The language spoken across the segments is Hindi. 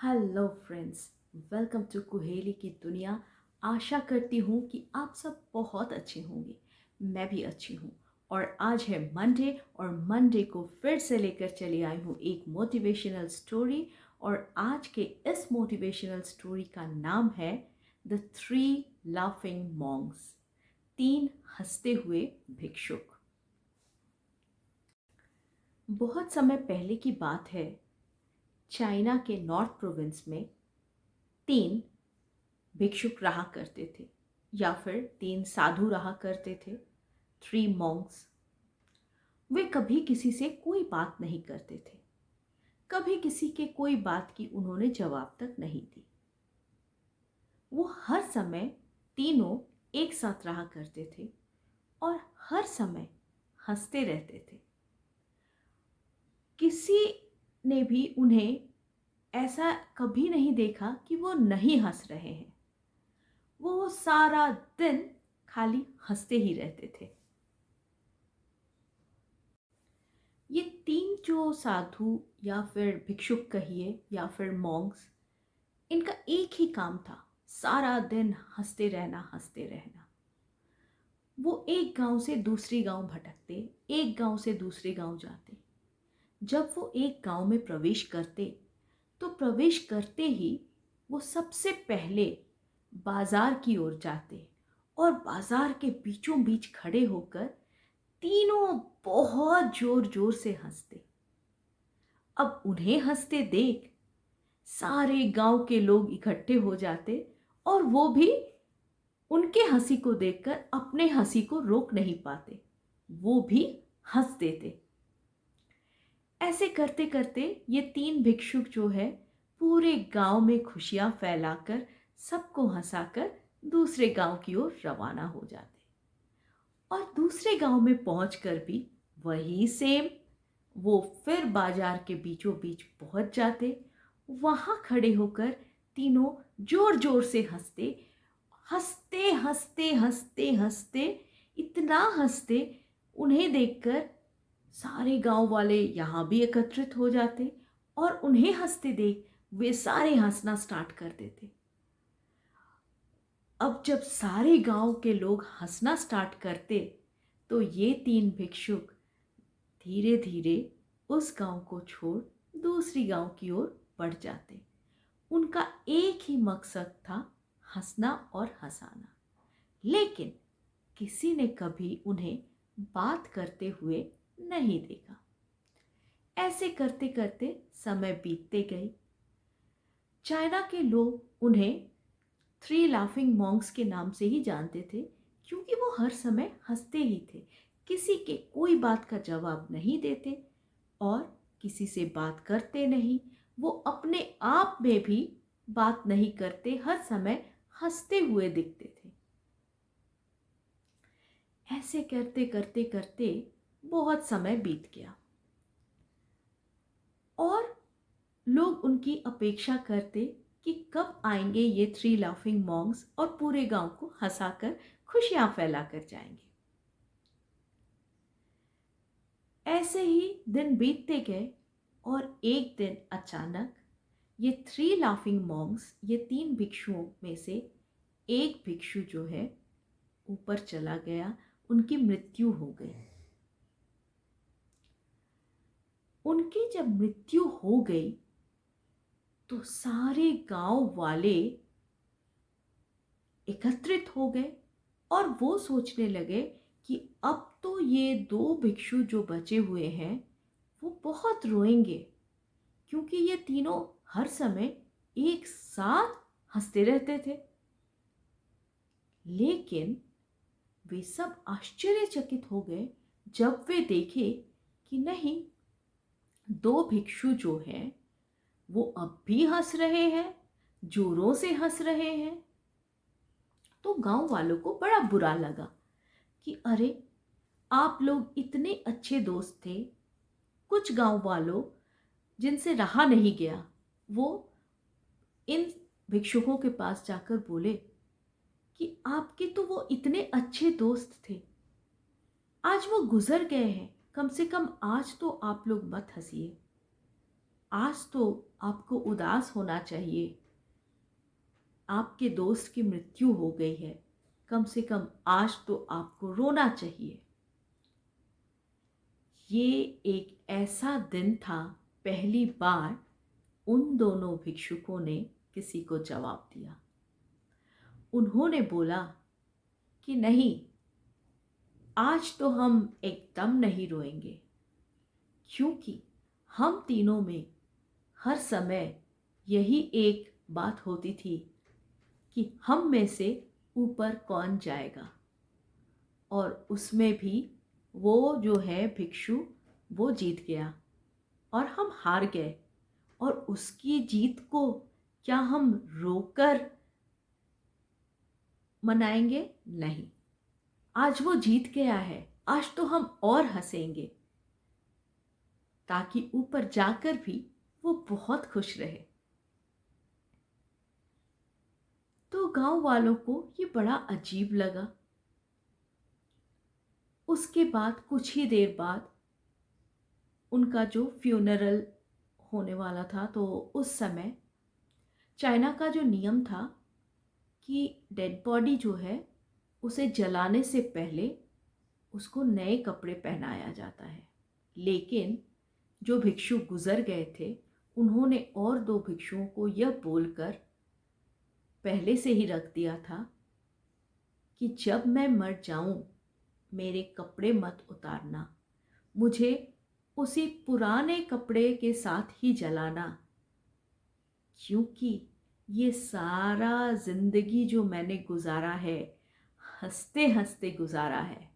Hello friends, welcome to Kuheli की दुनिया। आशा करती हूँ कि आप सब बहुत अच्छे होंगे। मैं भी अच्छी हूँ। और आज है मंडे और मंडे को फिर से लेकर चली आई हूँ एक मोटिवेशनल स्टोरी। और आज के इस मोटिवेशनल स्टोरी का नाम है द थ्री लाफिंग मॉन्क्स, तीन हंसते हुए भिक्षुक। बहुत समय पहले की बात है। चाइना के नॉर्थ प्रोविंस में तीन भिक्षुक रहा करते थे, या फिर तीन साधु रहा करते थे, थ्री मॉन्क्स। वे कभी किसी से कोई बात नहीं करते थे। कभी किसी के कोई बात की उन्होंने जवाब तक नहीं दी। वो हर समय तीनों एक साथ रहा करते थे और हर समय हंसते रहते थे। किसी ने भी उन्हें ऐसा कभी नहीं देखा कि वो नहीं हंस रहे हैं। वो सारा दिन खाली हंसते ही रहते थे। ये तीन जो साधु या फिर भिक्षुक कहिए या फिर मॉन्क्स, इनका एक ही काम था, सारा दिन हंसते रहना हंसते रहना। वो एक गांव से दूसरी गांव भटकते, एक गांव से दूसरे गांव जाते। जब वो एक गांव में प्रवेश करते तो प्रवेश करते ही वो सबसे पहले बाजार की ओर जाते और बाजार के बीचों बीच खड़े होकर तीनों बहुत जोर जोर से हंसते। अब उन्हें हंसते देख सारे गांव के लोग इकट्ठे हो जाते और वो भी उनके हंसी को देखकर अपने हंसी को रोक नहीं पाते। वो भी हंस देते। ऐसे करते करते ये तीन भिक्षुक जो है पूरे गांव में खुशियां फैलाकर सबको हंसाकर दूसरे गांव की ओर रवाना हो जाते। और दूसरे गांव में पहुंचकर भी वही सेम, वो फिर बाजार के बीचों बीच पहुंच जाते। वहां खड़े होकर तीनों जोर जोर से हंसते, हंसते हंसते हंसते हंसते, इतना हंसते उन्हें देखकर सारे गांव वाले यहाँ भी एकत्रित हो जाते और उन्हें हंसते देख वे सारे हंसना स्टार्ट कर देते। अब जब सारे गांव के लोग हंसना स्टार्ट करते तो ये तीन भिक्षुक धीरे धीरे उस गांव को छोड़ दूसरी गांव की ओर बढ़ जाते। उनका एक ही मकसद था, हंसना और हंसाना। लेकिन किसी ने कभी उन्हें बात करते हुए नहीं देखा। ऐसे करते करते समय बीतते गए। चाइना के लोग उन्हें थ्री लाफिंग मॉन्क्स के नाम से ही जानते थे, क्योंकि वो हर समय हंसते ही थे, किसी के कोई बात का जवाब नहीं देते और किसी से बात करते नहीं। वो अपने आप में भी बात नहीं करते, हर समय हंसते हुए दिखते थे। ऐसे करते करते करते बहुत समय बीत गया और लोग उनकी अपेक्षा करते कि कब आएंगे ये थ्री लाफिंग मॉन्क्स और पूरे गांव को हंसाकर खुशियां फैलाकर जाएंगे। ऐसे ही दिन बीतते गए और एक दिन अचानक ये थ्री लाफिंग मॉन्क्स, ये तीन भिक्षुओं में से एक भिक्षु जो है ऊपर चला गया, उनकी मृत्यु हो गई। उनकी जब मृत्यु हो गई तो सारे गांव वाले एकत्रित हो गए और वो सोचने लगे कि अब तो ये दो भिक्षु जो बचे हुए हैं वो बहुत रोएंगे, क्योंकि ये तीनों हर समय एक साथ हंसते रहते थे। लेकिन वे सब आश्चर्यचकित हो गए जब वे देखे कि नहीं, दो भिक्षु जो हैं वो अब भी हंस रहे हैं, जोरों से हंस रहे हैं। तो गांव वालों को बड़ा बुरा लगा कि अरे, आप लोग इतने अच्छे दोस्त थे। कुछ गांव वालों जिनसे रहा नहीं गया, वो इन भिक्षुकों के पास जाकर बोले कि आपके तो वो इतने अच्छे दोस्त थे, आज वो गुजर गए हैं, कम से कम आज तो आप लोग मत हंसिए। आज तो आपको उदास होना चाहिए, आपके दोस्त की मृत्यु हो गई है, कम से कम आज तो आपको रोना चाहिए। ये एक ऐसा दिन था, पहली बार उन दोनों भिक्षुकों ने किसी को जवाब दिया। उन्होंने बोला कि नहीं, आज तो हम एकदम नहीं रोएंगे, क्योंकि हम तीनों में हर समय यही एक बात होती थी कि हम में से ऊपर कौन जाएगा। और उसमें भी वो जो है भिक्षु, वो जीत गया और हम हार गए। और उसकी जीत को क्या हम रोकर मनाएंगे? नहीं, आज वो जीत गया है, आज तो हम और हंसेंगे, ताकि ऊपर जाकर भी वो बहुत खुश रहे। तो गांव वालों को ये बड़ा अजीब लगा। उसके बाद कुछ ही देर बाद उनका जो फ्यूनरल होने वाला था, तो उस समय चाइना का जो नियम था कि डेड बॉडी जो है उसे जलाने से पहले उसको नए कपड़े पहनाया जाता है। लेकिन जो भिक्षु गुजर गए थे, उन्होंने और दो भिक्षुओं को यह बोलकर पहले से ही रख दिया था कि जब मैं मर जाऊं, मेरे कपड़े मत उतारना, मुझे उसी पुराने कपड़े के साथ ही जलाना, क्योंकि ये सारा जिंदगी जो मैंने गुजारा है, हंसते हंसते गुजारा है।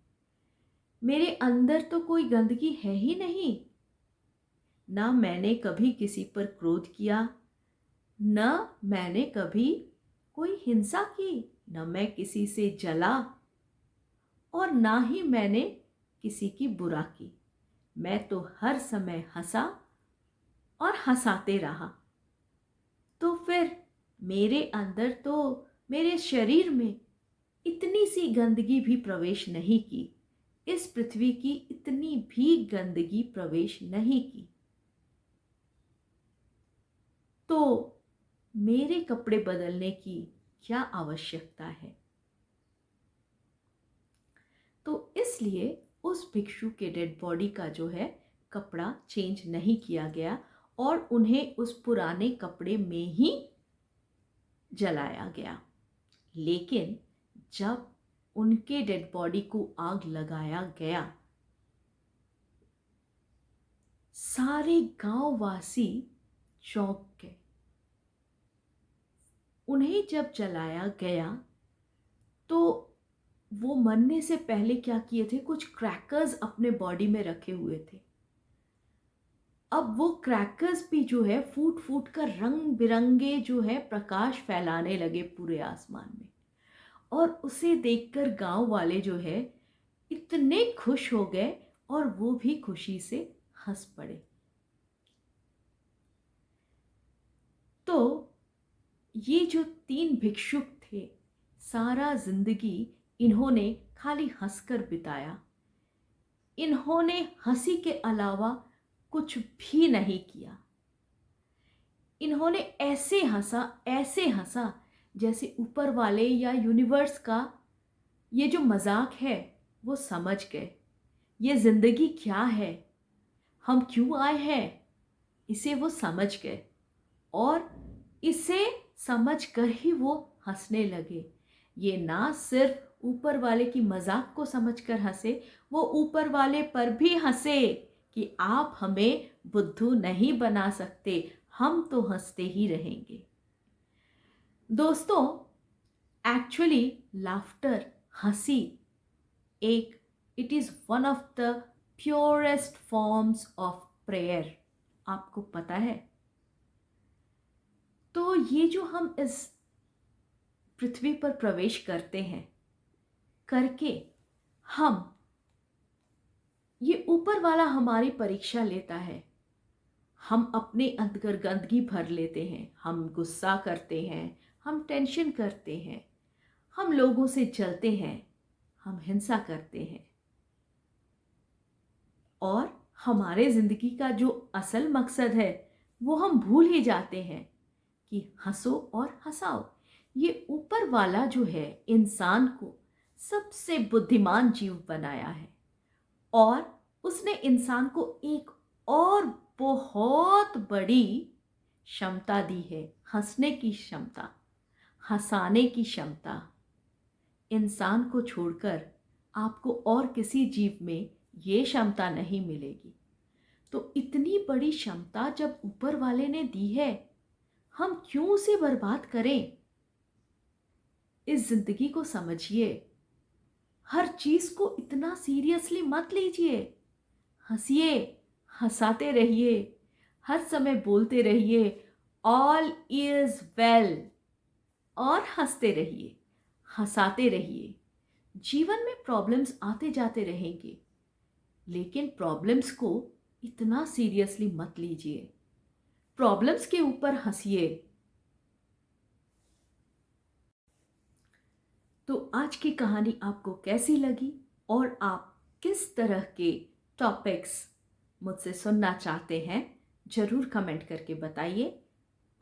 मेरे अंदर तो कोई गंदगी है ही नहीं। ना मैंने कभी किसी पर क्रोध किया, न मैंने कभी कोई हिंसा की, न मैं किसी से जला, और ना ही मैंने किसी की बुरा की। मैं तो हर समय हंसा और हंसाते रहा। तो फिर मेरे अंदर तो, मेरे शरीर में इतनी सी गंदगी भी प्रवेश नहीं की, इस पृथ्वी की इतनी भी गंदगी प्रवेश नहीं की। तो मेरे कपड़े बदलने की क्या आवश्यकता है? तो इसलिए उस भिक्षु के डेड बॉडी का जो है कपड़ा चेंज नहीं किया गया और उन्हें उस पुराने कपड़े में ही जलाया गया। लेकिन जब उनके डेड बॉडी को आग लगाया गया, सारे गांववासी चौंक गए। उन्हें जब जलाया गया तो वो मरने से पहले क्या किए थे, कुछ क्रैकर्स अपने बॉडी में रखे हुए थे। अब वो क्रैकर्स भी जो है फूट फूट कर रंग बिरंगे जो है प्रकाश फैलाने लगे पूरे आसमान में। और उसे देखकर गांव वाले जो है इतने खुश हो गए और वो भी खुशी से हंस पड़े। तो ये जो तीन भिक्षुक थे, सारा जिंदगी इन्होंने खाली हंसकर बिताया। इन्होंने हंसी के अलावा कुछ भी नहीं किया। इन्होंने ऐसे हंसा जैसे ऊपर वाले या यूनिवर्स का ये जो मजाक है वो समझ गए। ये जिंदगी क्या है, हम क्यों आए हैं, इसे वो समझ गए और इसे समझकर ही वो हंसने लगे। ये ना सिर्फ ऊपर वाले की मजाक को समझकर हंसे, वो ऊपर वाले पर भी हंसे कि आप हमें बुद्धू नहीं बना सकते, हम तो हंसते ही रहेंगे। दोस्तों, एक्चुअली लाफ्टर, हंसी एक, it is one of the purest forms of prayer. आपको पता है? तो ये जो हम इस पृथ्वी पर प्रवेश करते हैं, करके हम, ये ऊपर वाला हमारी परीक्षा लेता है। हम अपने अंदर गंदगी भर लेते हैं, हम गुस्सा करते हैं, हम टेंशन करते हैं, हम लोगों से जलते हैं, हम हिंसा करते हैं। और हमारे जिंदगी का जो असल मकसद है वो हम भूल ही जाते हैं कि हंसो और हंसाओ। ये ऊपर वाला जो है इंसान को सबसे बुद्धिमान जीव बनाया है, और उसने इंसान को एक और बहुत बड़ी क्षमता दी है, हंसने की क्षमता, हंसाने की क्षमता। इंसान को छोड़कर आपको और किसी जीव में ये क्षमता नहीं मिलेगी। तो इतनी बड़ी क्षमता जब ऊपर वाले ने दी है, हम क्यों उसे बर्बाद करें? इस जिंदगी को समझिए, हर चीज को इतना सीरियसली मत लीजिए। हंसिए, हंसाते रहिए, हर समय बोलते रहिए ऑल इज वेल, और हंसते रहिए, हंसाते रहिए। जीवन में प्रॉब्लम्स आते जाते रहेंगे, लेकिन प्रॉब्लम्स को इतना सीरियसली मत लीजिए। प्रॉब्लम्स के ऊपर हंसिए। तो आज की कहानी आपको कैसी लगी, और आप किस तरह के टॉपिक्स मुझसे सुनना चाहते हैं, ज़रूर कमेंट करके बताइए।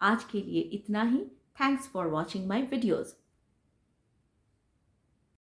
आज के लिए इतना ही। Thanks for watching my videos.